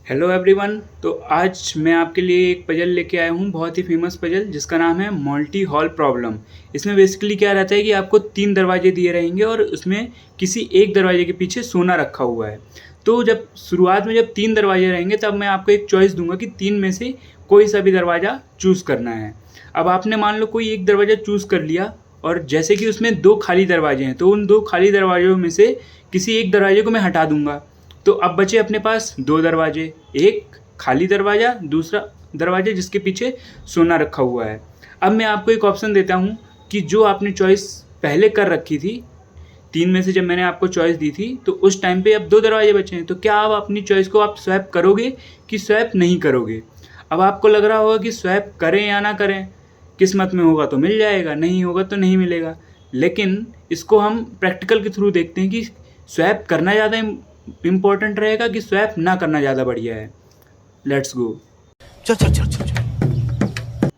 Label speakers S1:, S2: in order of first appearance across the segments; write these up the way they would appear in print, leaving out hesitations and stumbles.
S1: Hello everyone. तो आज मैं आपके लिए एक पजल लेके आया हूँ, बहुत ही फेमस पजल जिसका नाम है मल्टी हॉल प्रॉब्लम। इसमें बेसिकली क्या रहता है कि आपको 3 दरवाजे दिए रहेंगे और उसमें किसी एक दरवाजे के पीछे सोना रखा हुआ है। तो जब शुरुआत में जब 3 दरवाजे रहेंगे तब मैं आपको एक चॉइस दूंगा कि 3 में से कोई सा भी दरवाज़ा चूज़ करना है। अब आपने मान लो कोई एक दरवाज़ा चूज़ कर लिया और जैसे कि उसमें 2 खाली दरवाजे हैं तो उन 2 खाली दरवाज़ों में से किसी एक दरवाजे को मैं हटा दूंगा। तो अब बचे अपने पास 2 दरवाजे, एक खाली दरवाज़ा, दूसरा दरवाज़ा जिसके पीछे सोना रखा हुआ है। अब मैं आपको एक ऑप्शन देता हूँ कि जो आपने चॉइस पहले कर रखी थी, 3 में से जब मैंने आपको चॉइस दी थी तो उस टाइम पे अब 2 दरवाजे बचे हैं, तो क्या आप अपनी चॉइस को आप स्वैप करोगे कि स्वैप नहीं करोगे? अब आपको लग रहा होगा कि स्वैप करें या ना करें, किस्मत में होगा तो मिल जाएगा, नहीं होगा तो नहीं मिलेगा। लेकिन इसको हम प्रैक्टिकल के थ्रू देखते हैं कि स्वैप करना ज़्यादा इम्पोर्टेंट रहेगा कि स्वैप ना करना ज़्यादा बढ़िया है। Let's go.
S2: चल चल चल चल चल।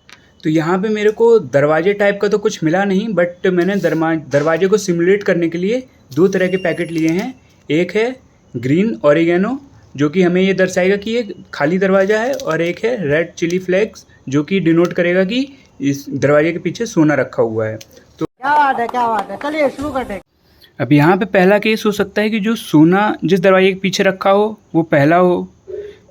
S1: तो यहाँ पे मेरे को दरवाजे टाइप का तो कुछ मिला नहीं, बट मैंने दरवाजे को सिमुलेट करने के लिए 2 तरह के पैकेट लिए हैं। एक है ग्रीन ऑरिगेनो जो कि हमें ये दर्शाएगा कि ये खाली दरवाज़ा है, और एक है रेड चिली फ्लेक्स जो कि डिनोट करेगा कि इस दरवाजे के पीछे सोना रखा हुआ है। तो
S3: क्या बात है, चलिए शुरू करते हैं।
S1: अब यहाँ पे पहला केस हो सकता है कि जो सोना जिस दरवाजे के पीछे रखा हो वो पहला हो,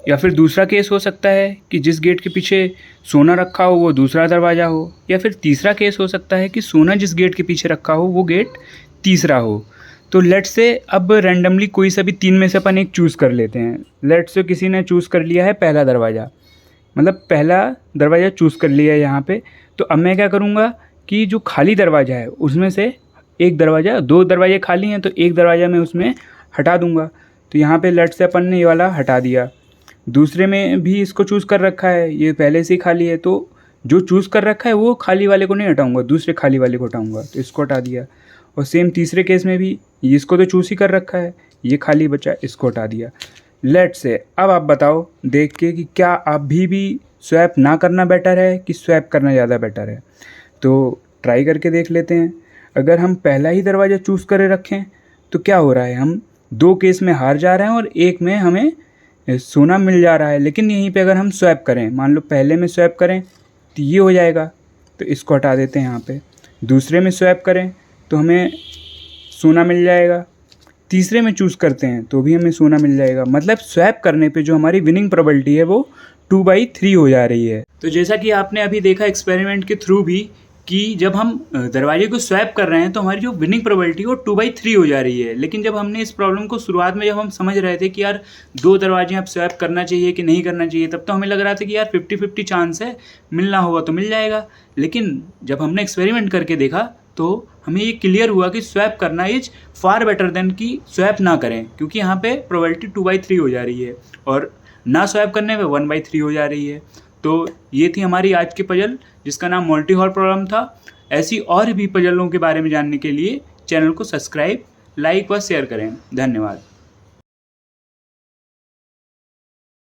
S1: या फिर दूसरा केस हो सकता है कि जिस गेट के पीछे सोना रखा हो वो दूसरा दरवाज़ा हो, या फिर तीसरा केस हो सकता है कि सोना जिस गेट के पीछे रखा हो वो गेट तीसरा हो। तो लेट्स से अब रैंडमली कोई सा भी 3 में से अपन एक चूज़ कर लेते हैं। लेट्स से किसी ने चूज़ कर लिया है पहला दरवाज़ा, मतलब पहला दरवाज़ा चूज़ कर लिया है यहाँ पे। तो अब मैं क्या करूँगा कि जो खाली दरवाज़ा है उसमें से एक दरवाज़ा, 2 दरवाजे खाली हैं तो एक दरवाज़ा मैं उसमें हटा दूँगा। तो यहाँ पे लेट्स से अपन ने ये वाला हटा दिया। दूसरे में भी इसको चूज़ कर रखा है, ये पहले से ही खाली है, तो जो चूज़ कर रखा है वो खाली वाले को नहीं हटाऊँगा, दूसरे खाली वाले को हटाऊँगा, तो इसको हटा दिया। और सेम तीसरे केस में भी इसको तो चूज़ ही कर रखा है, ये खाली बचा, इसको हटा दिया। लेट्स से अब आप बताओ देख के कि क्या अभी भी स्वैप ना करना बेटर है कि स्वैप करना ज़्यादा बेटर है। तो ट्राई करके देख लेते हैं। अगर हम पहला ही दरवाज़ा चूज़ करे रखें तो क्या हो रहा है, हम 2 केस में हार जा रहे हैं और एक में हमें सोना मिल जा रहा है। लेकिन यहीं पे अगर हम स्वैप करें, मान लो पहले में स्वैप करें तो ये हो जाएगा, तो इसको हटा देते हैं यहाँ पे। दूसरे में स्वैप करें तो हमें सोना मिल जाएगा, तीसरे में चूज़ करते हैं तो भी हमें सोना मिल जाएगा। मतलब स्वैप करने पे जो हमारी विनिंग प्रोबेबिलिटी है वो 2/3 हो जा रही है। तो जैसा कि आपने अभी देखा एक्सपेरिमेंट के थ्रू भी कि जब हम दरवाजे को स्वैप कर रहे हैं तो हमारी जो विनिंग प्रोबेबिलिटी वो 2/3 हो जा रही है। लेकिन जब हमने इस प्रॉब्लम को शुरुआत में जब हम समझ रहे थे कि यार 2 दरवाजे अब स्वैप करना चाहिए कि नहीं करना चाहिए, तब तो हमें लग रहा था कि यार 50-50 चांस है, मिलना होगा तो मिल जाएगा। लेकिन जब हमने एक्सपेरिमेंट करके देखा तो हमें ये क्लियर हुआ कि स्वैप करना इज फार बेटर देन कि स्वैप ना करें, क्योंकि यहाँ पे प्रोबेबिलिटी 2/3 हो जा रही है और ना स्वैप करने पे 1/3 हो जा रही है। तो ये थी हमारी आज की पजल जिसका नाम मल्टी हॉल प्रॉब्लम था। ऐसी और भी पजलों के बारे में जानने के लिए चैनल को सब्सक्राइब, लाइक व शेयर करें। धन्यवाद।